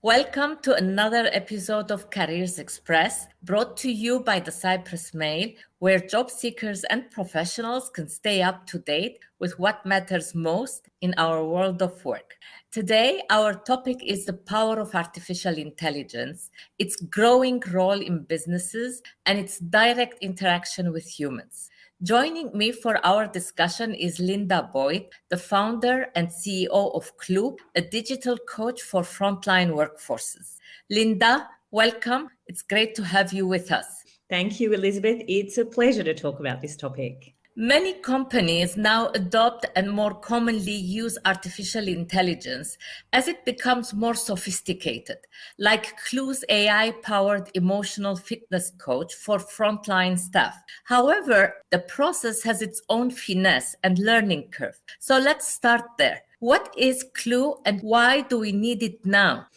Welcome to another episode of Careers Express, brought to you by the Cyprus Mail, where job seekers and professionals can stay up to date with what matters most in our world of work. Today, our topic is the power of artificial intelligence, its growing role in businesses, and its direct interaction with humans. Joining me for our discussion is Linda Boyd, the founder and CEO of Clue, a digital coach for frontline workforces. Linda, welcome. It's great to have you with us. Thank you, Elizabeth. It's a pleasure to talk about this topic. Many companies now adopt and more commonly use artificial intelligence as it becomes more sophisticated, like Clue's AI-powered emotional fitness coach for frontline staff. However, the process has its own finesse and learning curve. So let's start there. What is Clue and why do we need it now?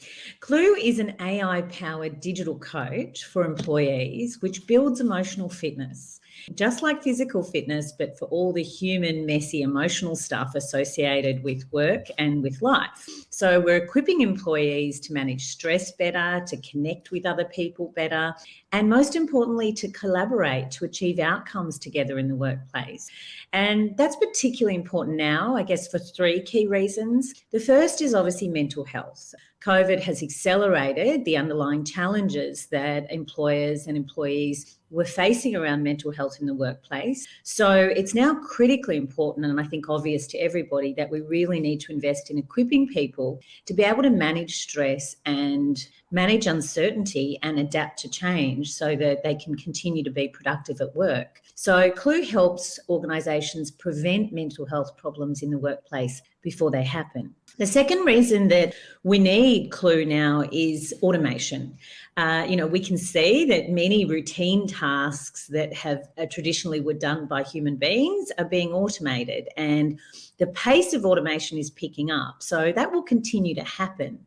Clue is an AI-powered digital coach for employees which builds emotional fitness. Just like physical fitness, but for all the human, messy, emotional stuff associated with work and with life. So we're equipping employees to manage stress better, to connect with other people better, and most importantly, to collaborate to achieve outcomes together in the workplace. And that's particularly important now, I guess, for three key reasons. The first is obviously mental health. COVID has accelerated the underlying challenges that employers and employees were facing around mental health in the workplace. So it's now critically important, and I think obvious to everybody, that we really need to invest in equipping people to be able to manage stress and manage uncertainty and adapt to change so that they can continue to be productive at work. So Clue helps organisations prevent mental health problems in the workplace before they happen. The second reason that we need Clue now is automation. We can see that many routine tasks that have traditionally were done by human beings are being automated, and the pace of automation is picking up. So that will continue to happen.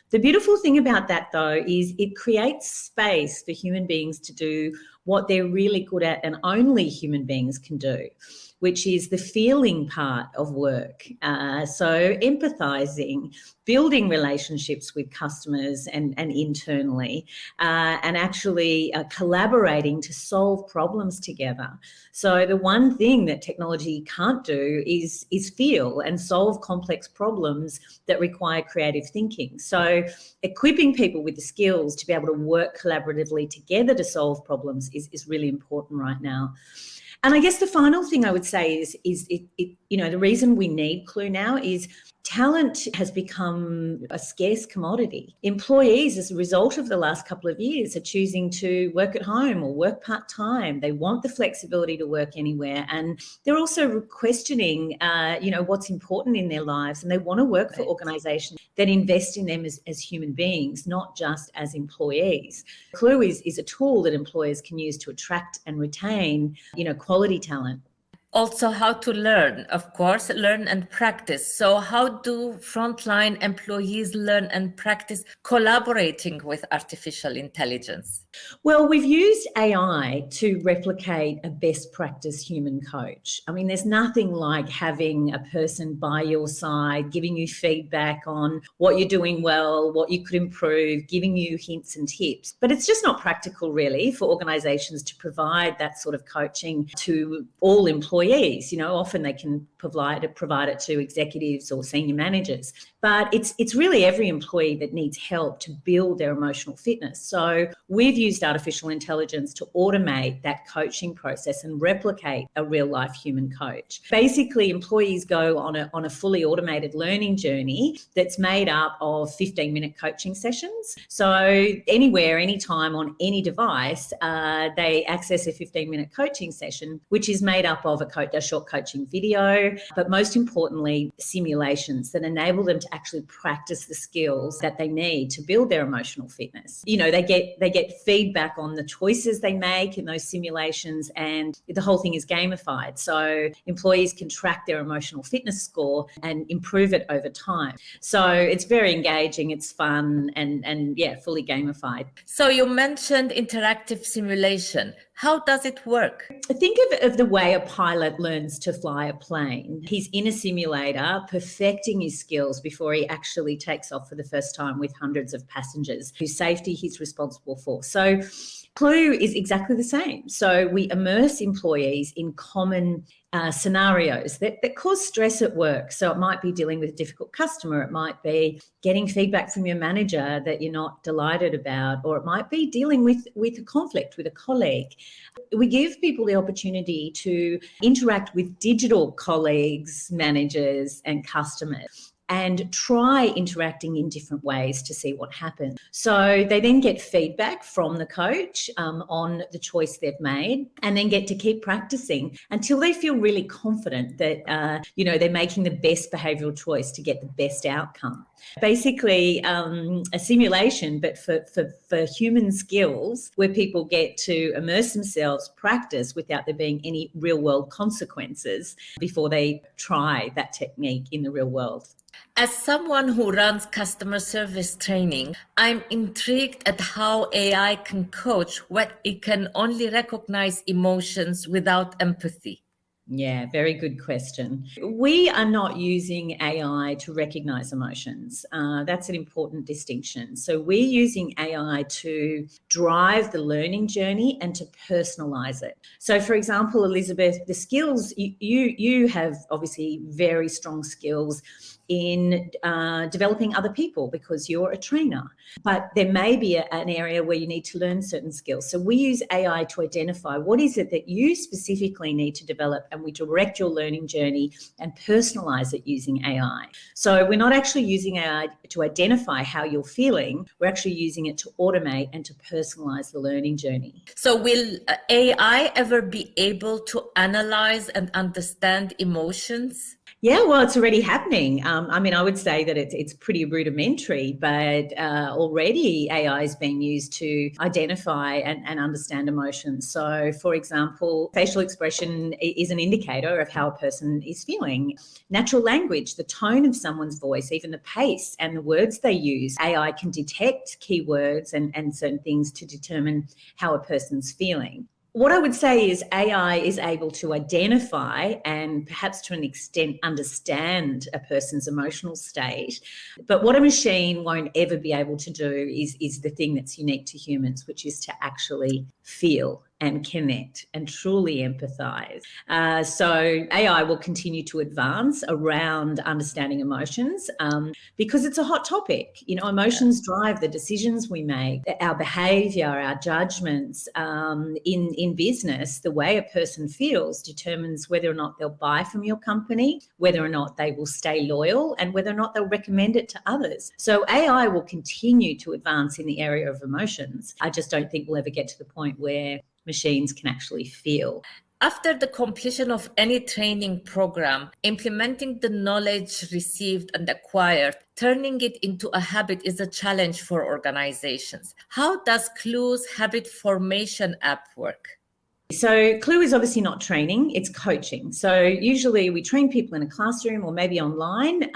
The beautiful thing about that, though, is it creates space for human beings to do what they're really good at and only human beings can do, which is the feeling part of work. So empathizing, building relationships with customers and internally, and actually collaborating to solve problems together. So the one thing that technology can't do is feel and solve complex problems that require creative thinking. So equipping people with the skills to be able to work collaboratively together to solve problems is really important right now. And I guess the final thing I would say is the reason we need Clue now is talent has become a scarce commodity. Employees, as a result of the last couple of years, are choosing to work at home or work part-time. They want the flexibility to work anywhere. And they're also questioning, what's important in their lives. And they want to work for organisations that invest in them as human beings, not just as employees. Clue is a tool that employers can use to attract and retain, quality talent. Also, how to learn, of course, learn and practice. So how do frontline employees learn and practice collaborating with artificial intelligence? Well, we've used AI to replicate a best practice human coach. I mean, there's nothing like having a person by your side, giving you feedback on what you're doing well, what you could improve, giving you hints and tips. But it's just not practical, really, for organisations to provide that sort of coaching to all employees. Often they can provide it to executives or senior managers. But it's really every employee that needs help to build their emotional fitness. So we've used artificial intelligence to automate that coaching process and replicate a real-life human coach. Basically, employees go on a fully automated learning journey that's made up of 15-minute coaching sessions. So anywhere, anytime, on any device, they access a 15-minute coaching session, which is made up of a short coaching video, but most importantly, simulations that enable them to actually practice the skills that they need to build their emotional fitness. They get feedback on the choices they make in those simulations, and the whole thing is gamified. So employees can track their emotional fitness score and improve it over time. So it's very engaging, it's fun, and fully gamified. So you mentioned interactive simulation. How does it work? Think of the way a pilot learns to fly a plane. He's in a simulator, perfecting his skills before he actually takes off for the first time with hundreds of passengers whose safety he's responsible for. So Clue is exactly the same. So we immerse employees in common scenarios that cause stress at work. So it might be dealing with a difficult customer. It might be getting feedback from your manager that you're not delighted about, or it might be dealing with a conflict with a colleague. We give people the opportunity to interact with digital colleagues, managers, and customers, and try interacting in different ways to see what happens. So they then get feedback from the coach on the choice they've made, and then get to keep practicing until they feel really confident that they're making the best behavioural choice to get the best outcome. Basically, a simulation, but for human skills, where people get to immerse themselves, practice without there being any real world consequences before they try that technique in the real world. As someone who runs customer service training, I'm intrigued at how AI can coach when it can only recognize emotions without empathy. Yeah, very good question. We are not using AI to recognize emotions. That's an important distinction. So we're using AI to drive the learning journey and to personalize it. So, for example, Elizabeth, the skills, you have obviously very strong skills in developing other people because you're a trainer, but there may be an area where you need to learn certain skills. So we use AI to identify what is it that you specifically need to develop, and we direct your learning journey and personalize it using AI. So we're not actually using AI to identify how you're feeling, we're actually using it to automate and to personalize the learning journey. So will AI ever be able to analyze and understand emotions? Yeah, well, it's already happening. I would say that it's pretty rudimentary, but already AI is being used to identify and understand emotions. So, for example, facial expression is an indicator of how a person is feeling. Natural language, the tone of someone's voice, even the pace and the words they use, AI can detect keywords and certain things to determine how a person's feeling. What I would say is AI is able to identify and perhaps to an extent understand a person's emotional state. But what a machine won't ever be able to do is the thing that's unique to humans, which is to actually feel and connect and truly empathize. So AI will continue to advance around understanding emotions because it's a hot topic. Emotions drive the decisions we make, our behavior, our judgments. In business, the way a person feels determines whether or not they'll buy from your company, whether or not they will stay loyal, and whether or not they'll recommend it to others. So AI will continue to advance in the area of emotions. I just don't think we'll ever get to the point where machines can actually feel. After the completion of any training program, implementing the knowledge received and acquired, turning it into a habit is a challenge for organizations. How does Clue's habit formation app work? So Clue is obviously not training, it's coaching. So usually we train people in a classroom or maybe online,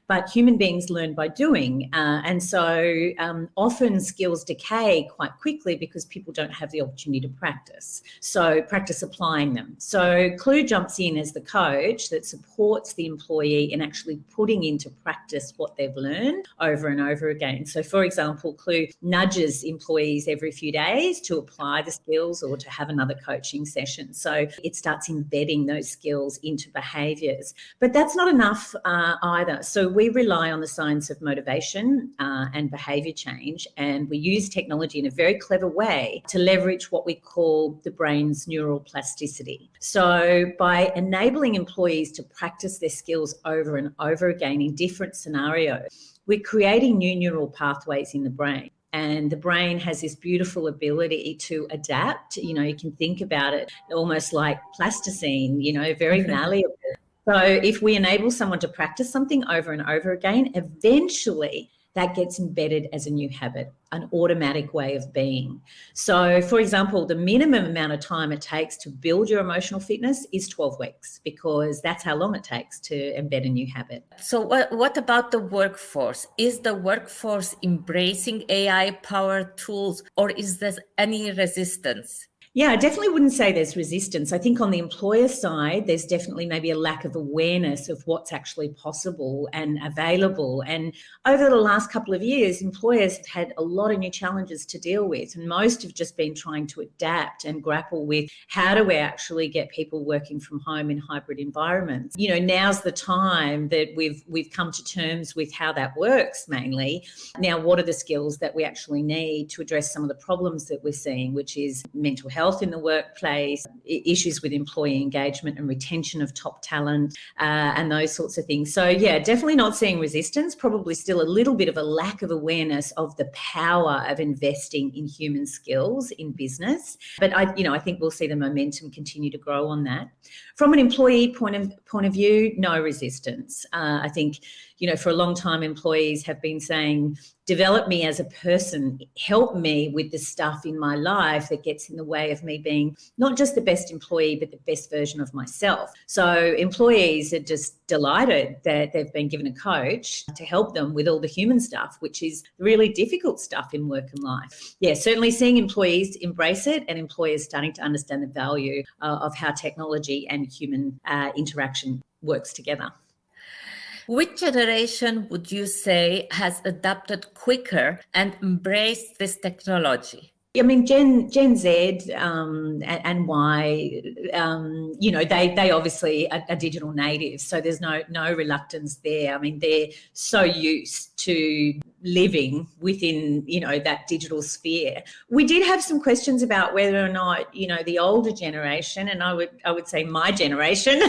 but human beings learn by doing. And so often skills decay quite quickly because people don't have the opportunity to practice. So practice applying them. So Clue jumps in as the coach that supports the employee in actually putting into practice what they've learned over and over again. So for example, Clue nudges employees every few days to apply the skills or to have another coaching session. So it starts embedding those skills into behaviours. But that's not enough either. So we rely on the science of motivation and behaviour change, and we use technology in a very clever way to leverage what we call the brain's neural plasticity. So by enabling employees to practice their skills over and over again in different scenarios, we're creating new neural pathways in the brain. And the brain has this beautiful ability to adapt. You can think about it almost like plasticine, very malleable. So if we enable someone to practice something over and over again, eventually that gets embedded as a new habit, an automatic way of being. So, for example, the minimum amount of time it takes to build your emotional fitness is 12 weeks, because that's how long it takes to embed a new habit. So what about the workforce? Is the workforce embracing AI-powered tools, or is there any resistance? Yeah, I definitely wouldn't say there's resistance. I think on the employer side, there's definitely maybe a lack of awareness of what's actually possible and available. And over the last couple of years, employers have had a lot of new challenges to deal with, and most have just been trying to adapt and grapple with how do we actually get people working from home in hybrid environments. You know, now's the time that we've come to terms with how that works mainly. Now, what are the skills that we actually need to address some of the problems that we're seeing, which is mental health in the workplace, issues with employee engagement and retention of top talent, and those sorts of things. So yeah, definitely not seeing resistance, probably still a little bit of a lack of awareness of the power of investing in human skills in business. But I think we'll see the momentum continue to grow on that. From an employee point of view, no resistance. I think, for a long time, employees have been saying, develop me as a person, help me with the stuff in my life that gets in the way of me being not just the best employee, but the best version of myself. So employees are just delighted that they've been given a coach to help them with all the human stuff, which is really difficult stuff in work and life. Yeah, certainly seeing employees embrace it and employers starting to understand the value of how technology and human interaction works together. Which generation would you say has adapted quicker and embraced this technology? I mean, Gen Z and Y, they obviously are digital natives, so there's no reluctance there. I mean, they're so used to living within, that digital sphere. We did have some questions about whether or not, the older generation, and I would say my generation,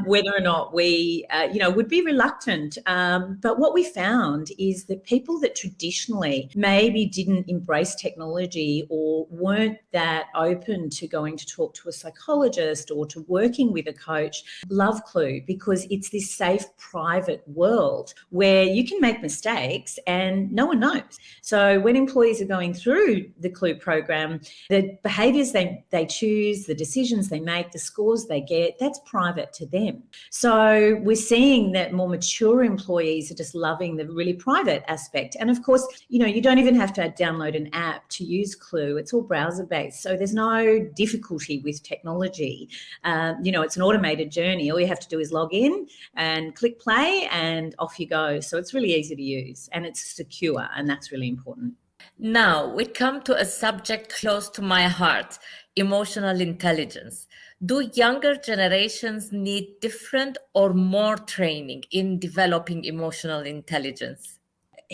whether or not we, would be reluctant. But what we found is that people that traditionally maybe didn't embrace technology or weren't that open to going to talk to a psychologist or to working with a coach love Clue, because it's this safe, private world where you can make mistakes and no one knows. So when employees are going through the Clue program, the behaviours they choose, the decisions they make, the scores they get, that's private to them. So we're seeing that more mature employees are just loving the really private aspect. And of course, you don't even have to download an app to use Clue. It's all browser based. So there's no difficulty with technology. It's an automated journey. All you have to do is log in and click play and off you go. So it's really easy to use and it's secure, and that's really important. Now we come to a subject close to my heart, emotional intelligence. Do younger generations need different or more training in developing emotional intelligence?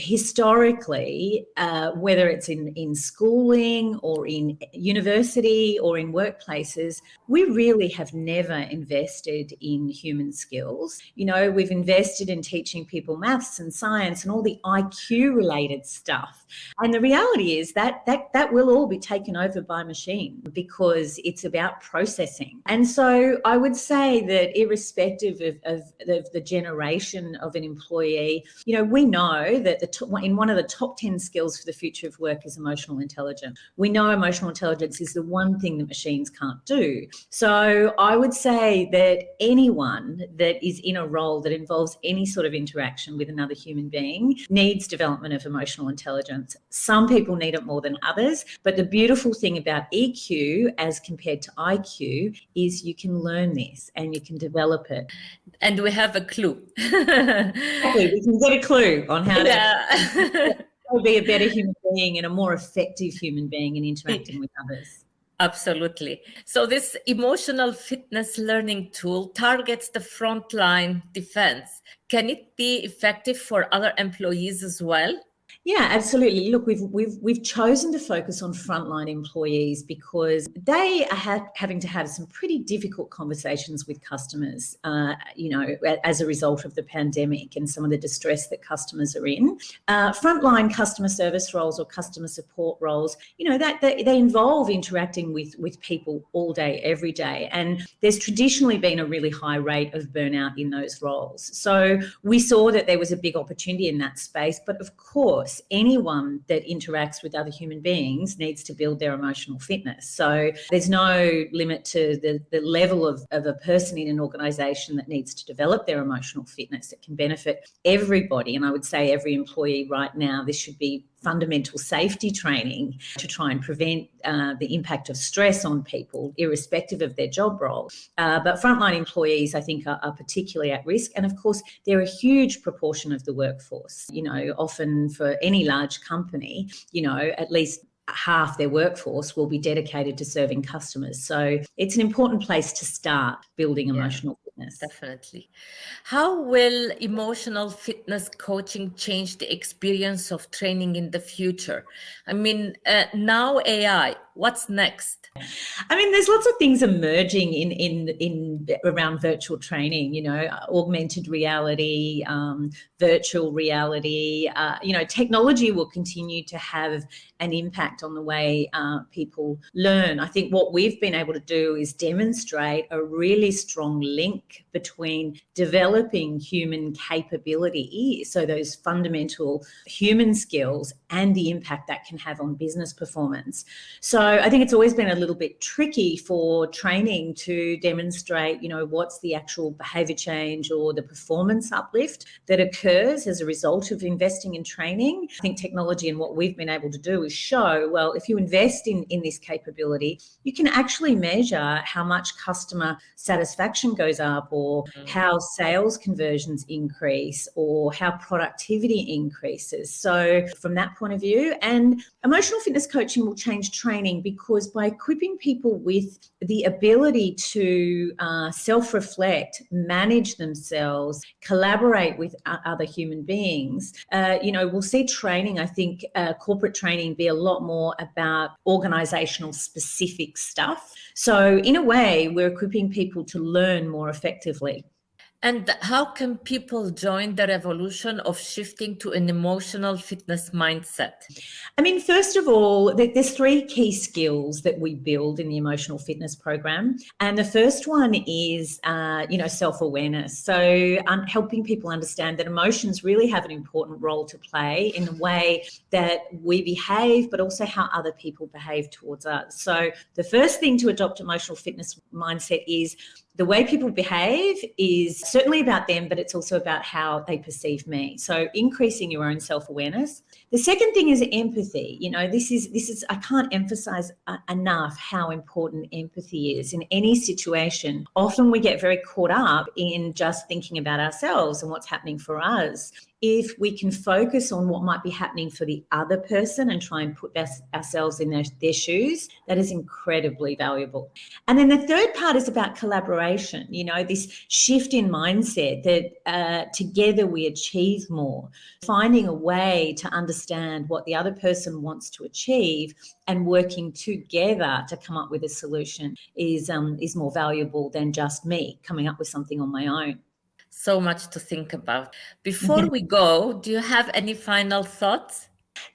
Historically, whether it's in schooling or in university or in workplaces, we really have never invested in human skills. We've invested in teaching people maths and science and all the IQ related stuff. And the reality is that will all be taken over by machine because it's about processing. And so I would say that irrespective of the generation of an employee, we know that in one of the top 10 skills for the future of work is emotional intelligence. We know emotional intelligence is the one thing that machines can't do. So I would say that anyone that is in a role that involves any sort of interaction with another human being needs development of emotional intelligence. Some people need it more than others, but the beautiful thing about EQ as compared to IQ is you can learn this and you can develop it. And we have a clue. Exactly. We can get a clue on how to be a better human being and a more effective human being in interacting with others. Absolutely. So this emotional fitness learning tool targets the frontline defense. Can it be effective for other employees as well? Yeah, absolutely. Look, we've chosen to focus on frontline employees because they are having to have some pretty difficult conversations with customers, as a result of the pandemic and some of the distress that customers are in. Frontline customer service roles or customer support roles, that they involve interacting with people all day, every day. And there's traditionally been a really high rate of burnout in those roles. So we saw that there was a big opportunity in that space. But of course, anyone that interacts with other human beings needs to build their emotional fitness. So there's no limit to the level of a person in an organisation that needs to develop their emotional fitness. It can benefit everybody. And I would say every employee right now, this should be fundamental safety training to try and prevent the impact of stress on people, irrespective of their job role. But frontline employees, I think, are particularly at risk. And of course, they're a huge proportion of the workforce. Often for any large company, at least half their workforce will be dedicated to serving customers. So it's an important place to start building emotional fitness. Definitely. How will emotional fitness coaching change the experience of training in the future? I mean, now AI, what's next? I mean, there's lots of things emerging in around virtual training, augmented reality, virtual reality. Technology will continue to have an impact on the way people learn. I think what we've been able to do is demonstrate a really strong link between developing human capability, so those fundamental human skills, and the impact that can have on business performance. So I think it's always been a little bit tricky for training to demonstrate, what's the actual behaviour change or the performance uplift that occurs as a result of investing in training. I think technology and what we've been able to do is show, well, if you invest in this capability, you can actually measure how much customer satisfaction goes up, or how sales conversions increase, or how productivity increases. So from that point of view, and emotional fitness coaching will change training, because by equipping people with the ability to self-reflect, manage themselves, collaborate with other human beings, we'll see training, I think, corporate training be a lot more about organisational specific stuff. So in a way, we're equipping people to learn more effectively. And how can people join the revolution of shifting to an emotional fitness mindset? I mean, first of all, there's 3 key skills that we build in the emotional fitness program. And the first one is, self-awareness. So helping people understand that emotions really have an important role to play in the way that we behave, but also how other people behave towards us. So the first thing to adopt emotional fitness mindset is the way people behave is certainly about them, but it's also about how they perceive me. So increasing your own self-awareness. The second thing is empathy. This is I can't emphasize enough how important empathy is in any situation. Often we get very caught up in just thinking about ourselves and what's happening for us. If we can focus on what might be happening for the other person and try and put ourselves in their shoes, that is incredibly valuable. And then the third part is about collaboration, this shift in mindset that together we achieve more, finding a way to understand what the other person wants to achieve and working together to come up with a solution is more valuable than just me coming up with something on my own. So much to think about. Before we go, do you have any final thoughts?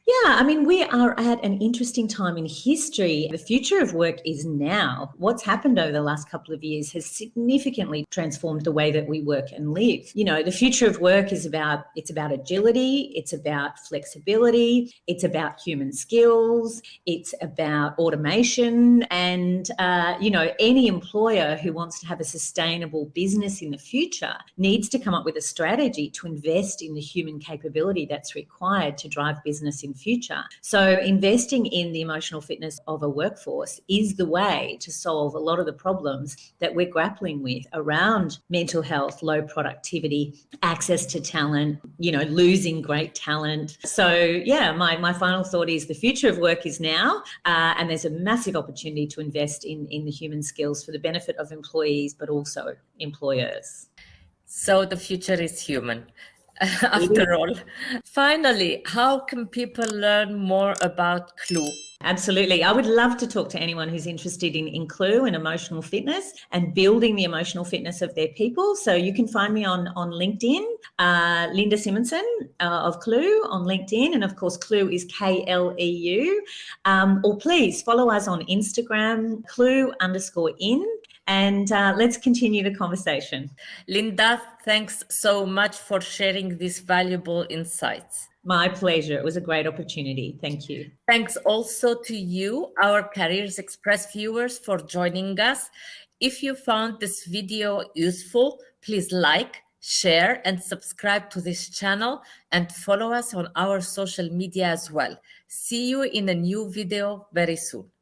Yeah, I mean, we are at an interesting time in history. The future of work is now. What's happened over the last couple of years has significantly transformed the way that we work and live. The future of work is about agility, it's about flexibility, it's about human skills, it's about automation. And, any employer who wants to have a sustainable business in the future needs to come up with a strategy to invest in the human capability that's required to drive business in future. So investing in the emotional fitness of a workforce is the way to solve a lot of the problems that we're grappling with around mental health, low productivity, access to talent, losing great talent. So yeah, my final thought is the future of work is now, and there's a massive opportunity to invest in the human skills for the benefit of employees, but also employers. So the future is human. After all. Finally, how can people learn more about Clue? Absolutely. I would love to talk to anyone who's interested in Clue and emotional fitness and building the emotional fitness of their people. So you can find me on LinkedIn, Linda Simonson of Clue on LinkedIn. And of course, Clue is KLEU. Or please follow us on Instagram, Clue_in. And let's continue the conversation. Linda, thanks so much for sharing these valuable insights. My pleasure. It was a great opportunity. Thank you. Thanks also to you, our Careers Express viewers, for joining us. If you found this video useful, please like, share, and subscribe to this channel, and follow us on our social media as well. See you in a new video very soon.